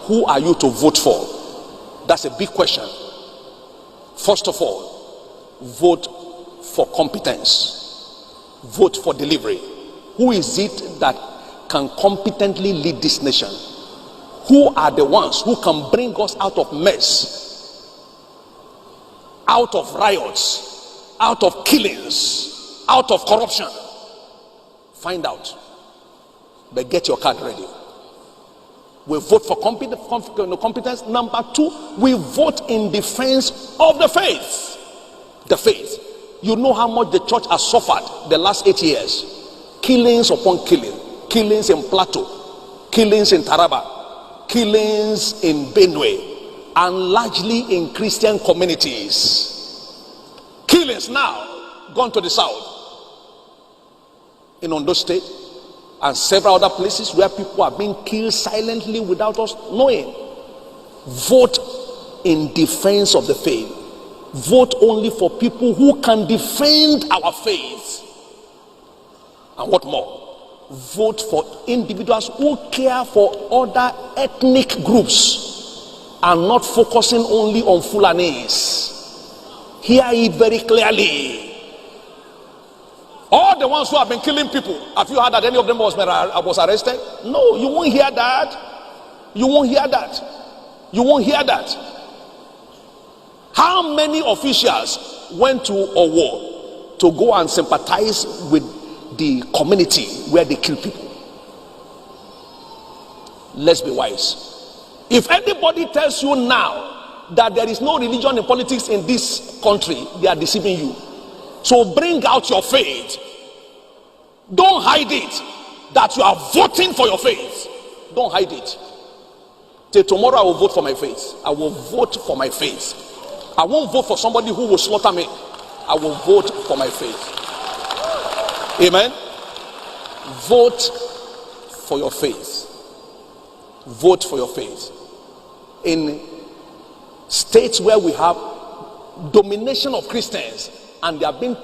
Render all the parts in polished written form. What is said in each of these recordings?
who are you to vote for? That's a big question. First of all, vote for competence. Vote for delivery. Who is it that can competently lead this nation? Who are the ones who can bring us out of mess, out of riots, out of killings, out of corruption? Find out. But get your card ready. We vote for competence. Number two, we vote in defense of the faith. The faith. You know how much the church has suffered the last 8 years. Killings upon killing. Killings in Plateau. Killings in Taraba. Killings in Benue. And largely in Christian communities. Killings now gone to the south. In Ondo State. And several other places where people are being killed silently without us knowing. Vote in defense of the faith. Vote only for people who can defend our faith. And what more? Vote for individuals who care for other ethnic groups and not focusing only on Fulanis. Hear it very clearly. All the ones who have been killing people, have you heard that any of them was arrested? No, you won't hear that. You won't hear that. You won't hear that. How many officials went to Owo to go and sympathize with the community where they kill people? Let's be wise. If anybody tells you now that there is no religion in politics in this country, they are deceiving you. So bring out your faith. Don't hide it that you are voting for your faith. Don't hide it. Till tomorrow I will vote for my faith. I will vote for my faith. I won't vote for somebody who will slaughter me. I will vote for my faith. Amen. Vote for your faith. Vote for your faith. In states where we have domination of Christians and they are being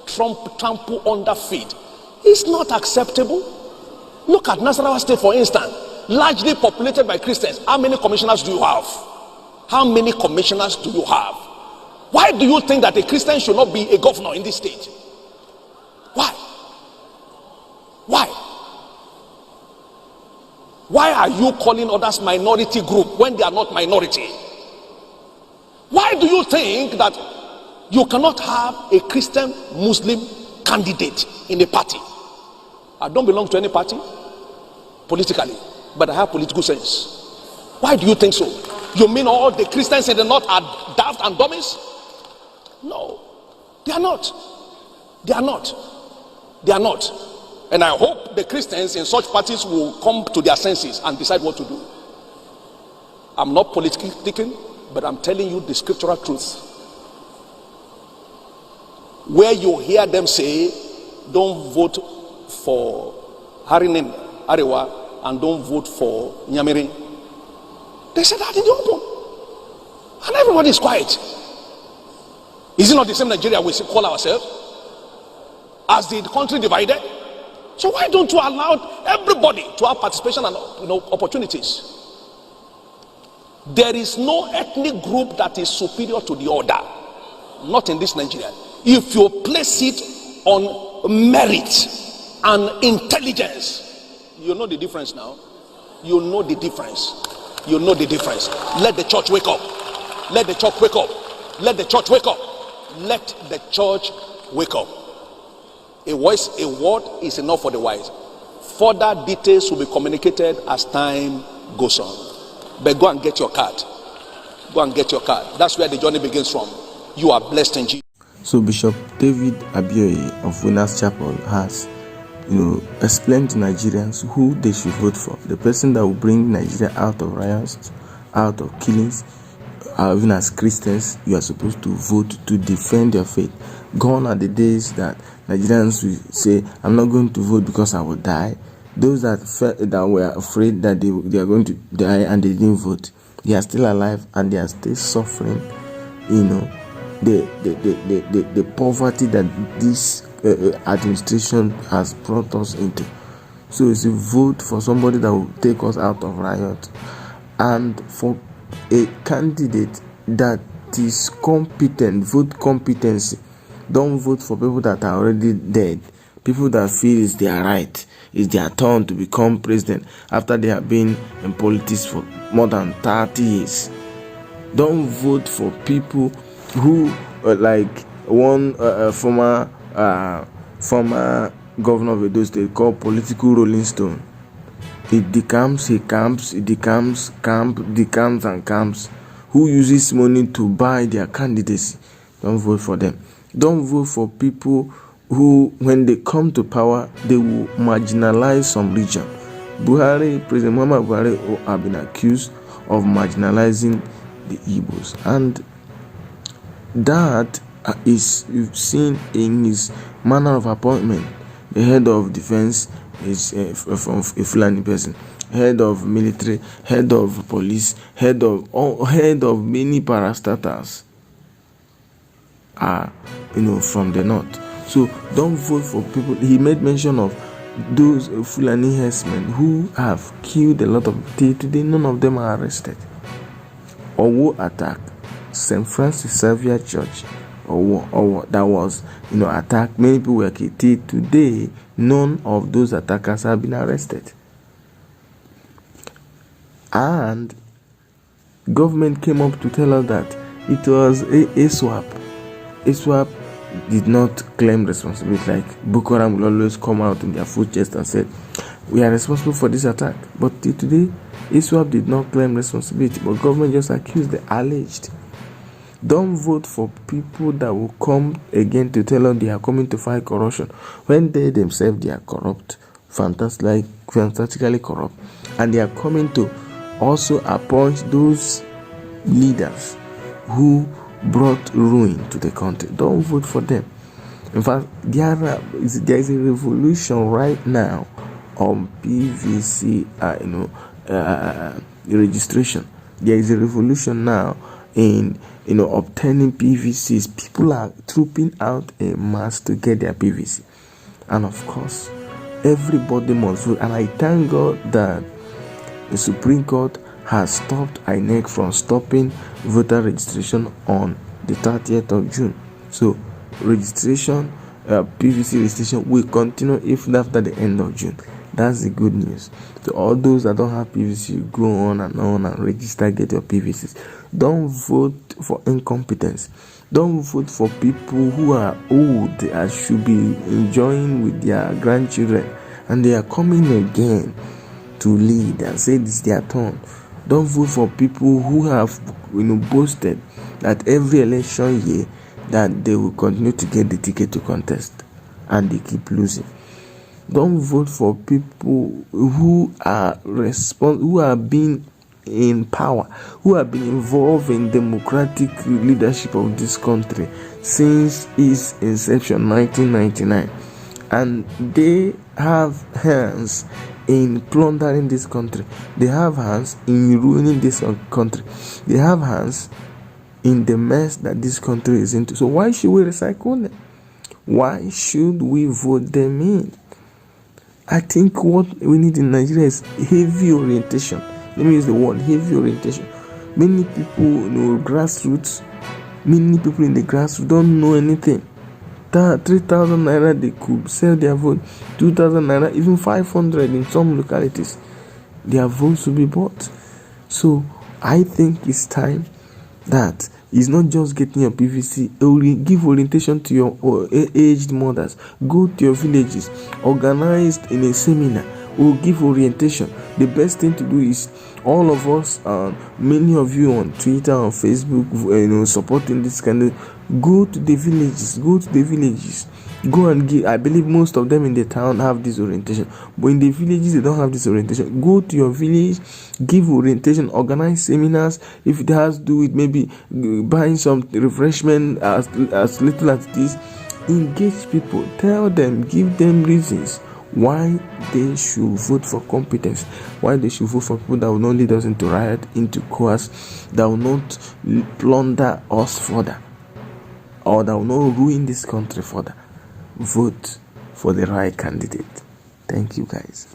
trampled under feet, it's not acceptable. Look at Nasarawa State, for instance, largely populated by Christians. How many commissioners do you have? How many commissioners do you have? Why do you think that a Christian should not be a governor in this state? Why? Why? Why are you calling others minority group when they are not minority? Why do you think that you cannot have a Christian Muslim candidate in a party? I don't belong to any party politically, but I have political sense. Why do you think so? You mean all the Christians in the north are daft and dummies? No, they are not. They are not. They are not. And I hope the Christians in such parties will come to their senses and decide what to do. I'm not politically thinking, but I'm telling you the scriptural truth. Where you hear them say, don't vote for Harinin Arewa and don't vote for Nyamirin, they said that in the open. And everybody is quiet. Is it not the same Nigeria we call ourselves? As the country divided? So why don't you allow everybody to have participation and opportunities? There is no ethnic group that is superior to the other. Not in this Nigeria. If you place it on merit and intelligence, you know the difference now. You know the difference. You know the difference. Let the church wake up. Let the church wake up. Let the church wake up. Let the church wake up. A word is enough for the wise. Further details will be communicated as time goes on. But go and get your card. Go and get your card. That's where the journey begins from. You are blessed in Jesus. So Bishop David Abioye of Winners Chapel has, explained to Nigerians who they should vote for. The person that will bring Nigeria out of riots, out of killings. Even as Christians, you are supposed to vote to defend your faith. Gone are the days that Nigerians will say, I'm not going to vote because I will die. Those that were afraid that they are going to die and they didn't vote, they are still alive and they are still suffering, the poverty that this administration has brought us into. So it's a vote for somebody that will take us out of riot and for a candidate that is competent, vote competency. Don't vote for people that are already dead, people that feel it's their right, it's their turn to become president after they have been in politics for more than 30 years. Don't vote for people who like one former governor of Edo State called political rolling stone. It decamps, he camps, it decamps, decamps and camps. Who uses money to buy their candidacy? Don't vote for them. Don't vote for people who, when they come to power, they will marginalize some region. President Muhammad Buhari have been accused of marginalizing the Igbos, and that is seen in his manner of appointment. The head of defense is from a Fulani person, head of military, head of police, head of many parastatals are from the north. So don't vote for people. He made mention of those Fulani herdsmen who have killed a lot of people. Today none of them are arrested. Owo attack, St. Francis Xavier Church, Owo that was attacked. Many people were killed. Today none of those attackers have been arrested, and government came up to tell us that it was a swap. ISWAP did not claim responsibility, like Boko Haram will always come out in their full chest and said, we are responsible for this attack. But today, ISWAP did not claim responsibility, but government just accused the alleged. Don't vote for people that will come again to tell us they are coming to fight corruption, when they themselves they are corrupt, fantastically corrupt, and they are coming to also appoint those leaders who brought ruin to the country. Don't vote for them. In fact, there is a revolution right now on PVC registration. There is a revolution now in obtaining PVCs. People are trooping out en masse to get their PVC, and of course everybody must vote. And I thank God that the Supreme Court has stopped INEC from stopping voter registration on the 30th of June. So registration, PVC registration will continue even after the end of June. That's the good news. So all those that don't have PVC, go on and register, get your PVCs. Don't vote for incompetence. Don't vote for people who are old and should be enjoying with their grandchildren, and they are coming again to lead and say this is their turn. Don't vote for people who have boasted that every election year that they will continue to get the ticket to contest, and they keep losing. Don't vote for people who are who have been in power, who have been involved in democratic leadership of this country since its inception, 1999, and they have hands in plundering this country. They have hands in ruining this country. They have hands in the mess that this country is into. So why should we recycle them? Why should we vote them in? I think what we need in Nigeria is heavy orientation. Let me use the word heavy orientation. Many people grassroots. Many people in the grassroots don't know anything. 3,000 naira they could sell their vote, 2,000 naira, even 500 in some localities. Their votes will be bought. So I think it's time that it's not just getting your PVC. Give orientation to your aged mothers. Go to your villages, organized in a seminar, or give orientation. The best thing to do is all of us, many of you on Twitter, on Facebook, supporting this kind of. Go to the villages. Go and give. I believe most of them in the town have this orientation, but in the villages they don't have this orientation. Go to your village, give orientation, organize seminars. If it has to do with maybe buying some refreshment as little as this, engage people, tell them, give them reasons why they should vote for competence, why they should vote for people that will not lead us into riot, into chaos, that will not plunder us further, or that will not ruin this country further. Vote for the right candidate. Thank you, guys.